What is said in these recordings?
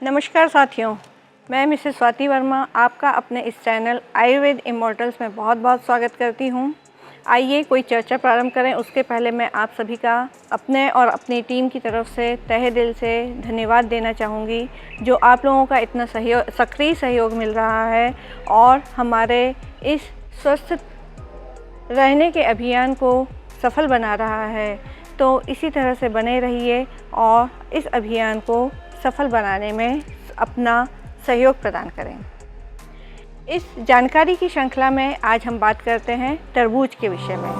नमस्कार साथियों, मैं मिसेस स्वाति वर्मा आपका अपने इस चैनल आयुर्वेद इमॉर्टल्स में बहुत बहुत स्वागत करती हूँ। आइए कोई चर्चा प्रारंभ करें उसके पहले मैं आप सभी का अपने और अपनी टीम की तरफ से तहे दिल से धन्यवाद देना चाहूँगी, जो आप लोगों का इतना सक्रिय सहयोग मिल रहा है और हमारे इस स्वस्थ रहने के अभियान को सफल बना रहा है। तो इसी तरह से बने रहिए और इस अभियान को सफल बनाने में अपना सहयोग प्रदान करें। इस जानकारी की श्रृंखला में आज हम बात करते हैं तरबूज के विषय में।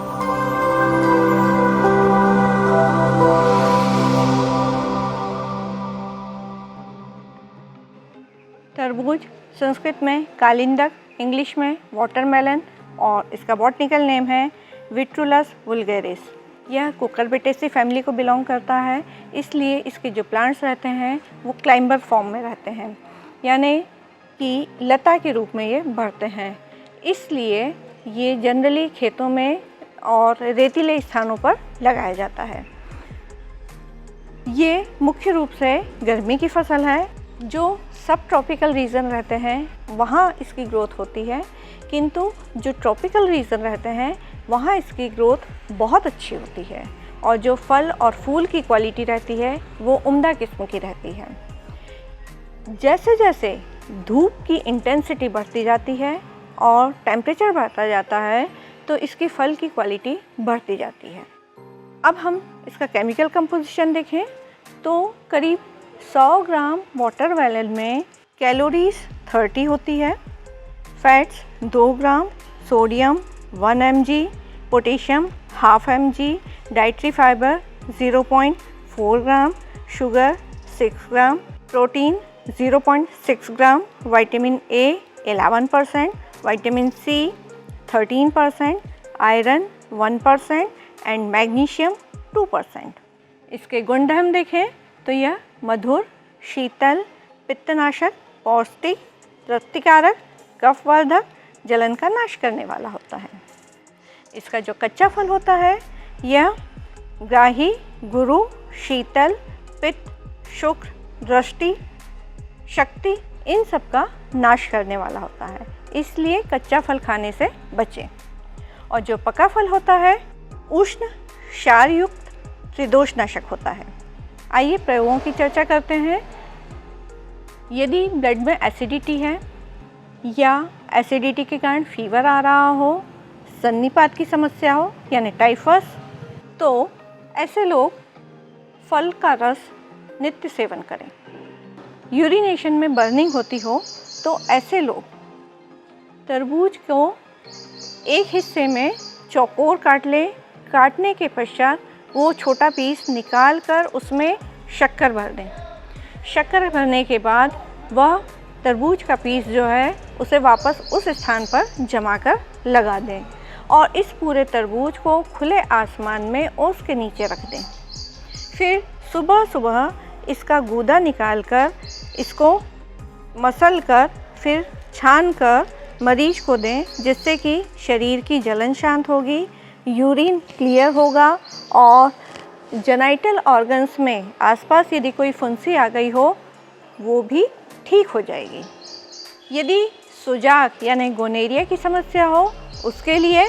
तरबूज संस्कृत में कालिंदक, इंग्लिश में वाटरमेलन और इसका बॉटनिकल नेम है विट्रुलस वुल्गेरिस। यह कुकुरबिटेसी फैमिली को बिलोंग करता है, इसलिए इसके जो प्लांट्स रहते हैं वो क्लाइंबर फॉर्म में रहते हैं, यानी कि लता के रूप में ये बढ़ते हैं। इसलिए ये जनरली खेतों में और रेतीले स्थानों पर लगाया जाता है। ये मुख्य रूप से गर्मी की फसल है। जो सब ट्रॉपिकल रीजन रहते हैं वहाँ इसकी ग्रोथ होती है, किंतु जो ट्रॉपिकल रीजन रहते हैं वहाँ इसकी ग्रोथ बहुत अच्छी होती है और जो फल और फूल की क्वालिटी रहती है वो उम्दा किस्म की रहती है। जैसे जैसे धूप की इंटेंसिटी बढ़ती जाती है और टेम्परेचर बढ़ता जाता है तो इसकी फल की क्वालिटी बढ़ती जाती है। अब हम इसका केमिकल कंपोजिशन देखें तो करीब 100 ग्राम वाटरमेलन में कैलोरीज 30 होती है, fats 2 gram, sodium 1 mg, potassium 1/2 mg, dietary fibre 0.4 gram, sugar 6 gram, protein 0.6 gram, vitamin A 11%, vitamin C 13%, iron 1% and magnesium 2%। इसके गुणधर्म देखें तो यह मधुर, शीतल, पित्तनाशक, पौष्टिक, प्रतिकारक, कफवर्धक, जलन का नाश करने वाला होता है। इसका जो कच्चा फल होता है यह ग्राही, गुरु, शीतल, पित्त, शुक्र, दृष्टि, शक्ति इन सब का नाश करने वाला होता है, इसलिए कच्चा फल खाने से बचें। और जो पका फल होता है उष्ण, क्षारयुक्त, त्रिदोषनाशक होता है। आइए प्रयोगों की चर्चा करते हैं। यदि ब्लड में एसिडिटी है या एसिडिटी के कारण फीवर आ रहा हो, सन्निपात की समस्या हो यानी टाइफस, तो ऐसे लोग फल का रस नित्य सेवन करें। यूरिनेशन में बर्निंग होती हो तो ऐसे लोग तरबूज को एक हिस्से में चौकोर काट लें। काटने के पश्चात वो छोटा पीस निकाल कर उसमें शक्कर भर दें। शक्कर भरने के बाद वह तरबूज का पीस जो है उसे वापस उस स्थान पर जमा कर लगा दें और इस पूरे तरबूज को खुले आसमान में ओस के नीचे रख दें। फिर सुबह सुबह इसका गूदा निकाल कर इसको मसल कर फिर छान कर मरीज को दें, जिससे कि शरीर की जलन शांत होगी, यूरिन क्लियर होगा और जेनाइटल ऑर्गन्स में आसपास यदि कोई फुंसी आ गई हो वो भी ठीक हो जाएगी। यदि सुजाक यानी गोनेरिया की समस्या हो उसके लिए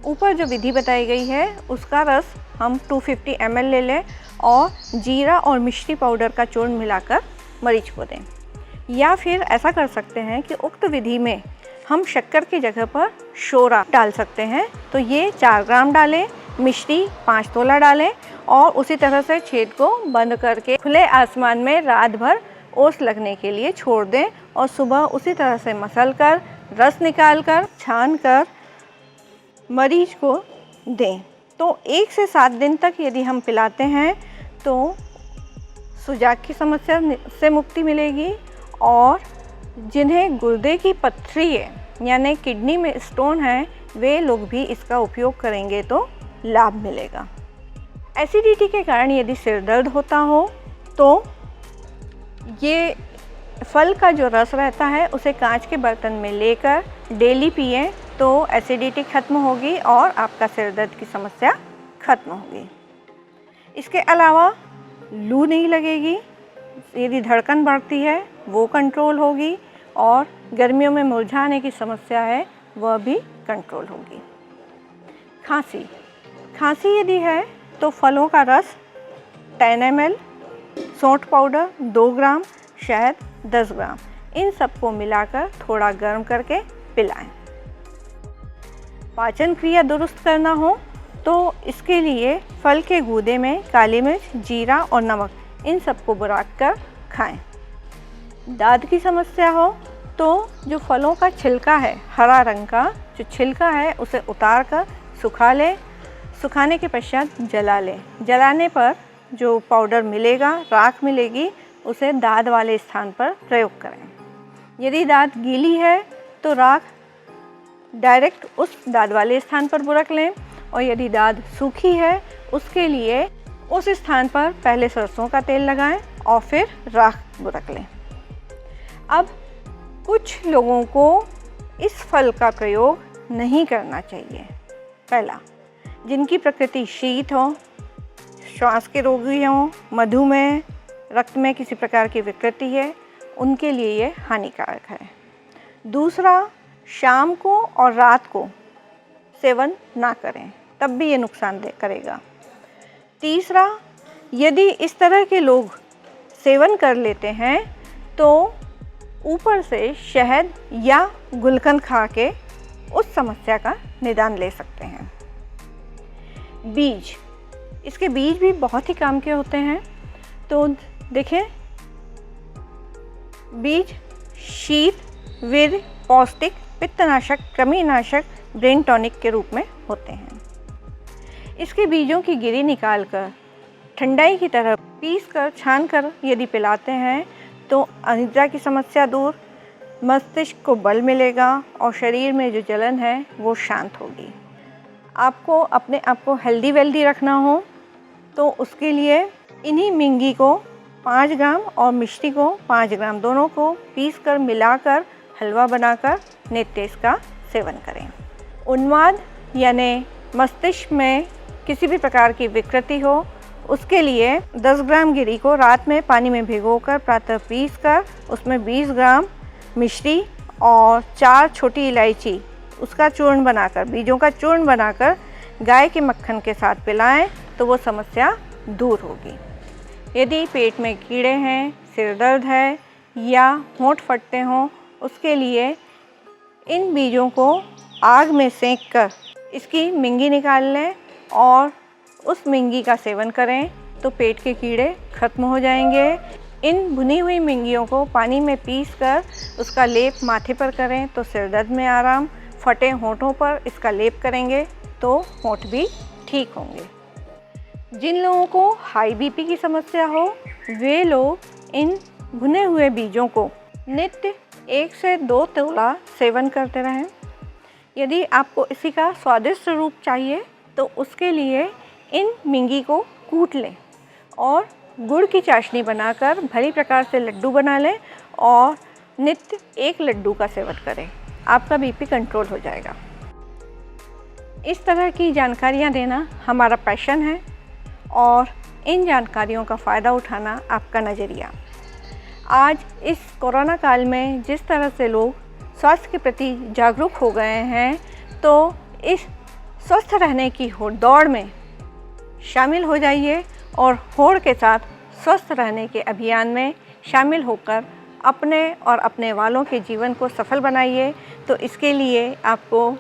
ऊपर जो विधि बताई गई है उसका रस हम 250 ml ले लें और जीरा और मिश्री पाउडर का चूर्ण मिलाकर मरीज को दें। या फिर ऐसा कर सकते हैं कि उक्त विधि में हम शक्कर की जगह पर शोरा डाल सकते हैं, तो ये 4 ग्राम डालें, मिश्री 5 तोला डालें और उसी तरह से छेद को बंद करके खुले आसमान में रात भर ओस लगने के लिए छोड़ दें और सुबह उसी तरह से मसल कर रस निकाल कर छान कर मरीज को दें। तो 1 से 7 दिन तक यदि हम पिलाते हैं तो सुजाक की समस्या से मुक्ति मिलेगी और जिन्हें गुर्दे की पथरी है यानी किडनी में स्टोन है वे लोग भी इसका उपयोग करेंगे तो लाभ मिलेगा। एसिडिटी के कारण यदि सिर दर्द होता हो तो ये फल का जो रस रहता है उसे कांच के बर्तन में लेकर डेली पिएं तो एसिडिटी खत्म होगी और आपका सिर दर्द की समस्या खत्म होगी। इसके अलावा लू नहीं लगेगी, यदि धड़कन बढ़ती है वो कंट्रोल होगी, और गर्मियों में मुरझाने की समस्या है वह भी कंट्रोल होगी। खांसी यदि है तो फलों का रस 10 ml, सौंठ पाउडर 2 ग्राम, शहद 10 ग्राम, इन सबको मिलाकर थोड़ा गर्म करके पिलाएं। पाचन क्रिया दुरुस्त करना हो तो इसके लिए फल के गूदे में काली मिर्च, जीरा और नमक, इन सबको बुराक कर खाएं। दाद की समस्या हो तो जो फलों का छिलका है, हरा रंग का जो छिलका है, उसे उतार कर सुखा लें। सुखाने के पश्चात जला लें। जलाने पर जो पाउडर मिलेगा, राख मिलेगी, उसे दाद वाले स्थान पर प्रयोग करें। यदि दाद गीली है तो राख डायरेक्ट उस दाद वाले स्थान पर बुरक लें, और यदि दाद सूखी है उसके लिए उस स्थान पर पहले सरसों का तेल लगाएं और फिर राख बुरक लें। अब कुछ लोगों को इस फल का प्रयोग नहीं करना चाहिए। पहला, जिनकी प्रकृति शीत हो, श्वास के रोगी हों, मधुमेह, रक्त में किसी प्रकार की विकृति है, उनके लिए ये हानिकारक है। दूसरा, शाम को और रात को सेवन ना करें, तब भी ये नुकसान करेगा। तीसरा, यदि इस तरह के लोग सेवन कर लेते हैं तो ऊपर से शहद या गुलकंद खा के उस समस्या का निदान ले सकते हैं। बीज, इसके बीज भी बहुत ही काम के होते हैं। तो देखें, बीज शीत, वीर्य, पौष्टिक, पित्तनाशक, कृमिनाशक, ब्रेन टॉनिक के रूप में होते हैं। इसके बीजों की गिरी निकालकर ठंडाई की तरह पीसकर छानकर यदि पिलाते हैं तो अनिद्रा की समस्या दूर, मस्तिष्क को बल मिलेगा और शरीर में जो जलन है वो शांत होगी। आपको अपने आप को हेल्दी वेल्दी रखना हो तो उसके लिए इन्हीं मिंगी को 5 ग्राम और मिश्री को 5 ग्राम, दोनों को पीसकर मिलाकर हलवा बनाकर नित्य इसका सेवन करें। उन्माद यानी मस्तिष्क में किसी भी प्रकार की विकृति हो, उसके लिए 10 ग्राम गिरी को रात में पानी में भिगोकर प्रातः पीसकर उसमें 20 ग्राम मिश्री और 4 छोटी इलायची, उसका चूर्ण बनाकर, बीजों का चूर्ण बनाकर गाय के मक्खन के साथ पिलाएं तो वो समस्या दूर होगी। यदि पेट में कीड़े हैं, सिर दर्द है या होंठ फटते हों, उसके लिए इन बीजों को आग में सेंक कर इसकी मिंगी निकाल लें और उस मिंगी का सेवन करें तो पेट के कीड़े खत्म हो जाएंगे। इन भुनी हुई मिंगियों को पानी में पीसकर उसका लेप माथे पर करें तो सिर दर्द में आराम। फटे होंठों पर इसका लेप करेंगे तो होंठ भी ठीक होंगे। जिन लोगों को हाई बीपी की समस्या हो, वे लोग इन भुने हुए बीजों को नित्य 1 से 2 तोला सेवन करते रहें। यदि आपको इसी का स्वादिष्ट रूप चाहिए तो उसके लिए इन मिंगी को कूट लें और गुड़ की चाशनी बनाकर भली प्रकार से लड्डू बना लें और नित्य 1 लड्डू का सेवन करें। आपका बीपी कंट्रोल हो जाएगा। इस तरह की जानकारियाँ देना हमारा पैशन है और इन जानकारियों का फ़ायदा उठाना आपका नज़रिया। आज इस कोरोना काल में जिस तरह से लोग स्वास्थ्य के प्रति जागरूक हो गए हैं, तो इस स्वस्थ रहने की दौड़ में शामिल हो जाइए और होड़ के साथ स्वस्थ रहने के अभियान में शामिल होकर अपने और अपने वालों के जीवन को सफल बनाइए। तो इसके लिए आपको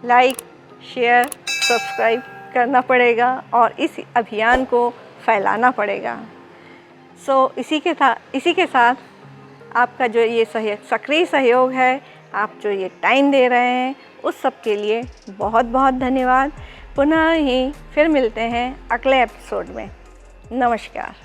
लाइक, शेयर, सब्सक्राइब करना पड़ेगा और इस अभियान को फैलाना पड़ेगा। इसी के साथ आपका जो ये सक्रिय सहयोग है, आप जो ये टाइम दे रहे हैं, उस सब के लिए बहुत बहुत धन्यवाद। पुनः ही फिर मिलते हैं अगले एपिसोड में। नमस्कार।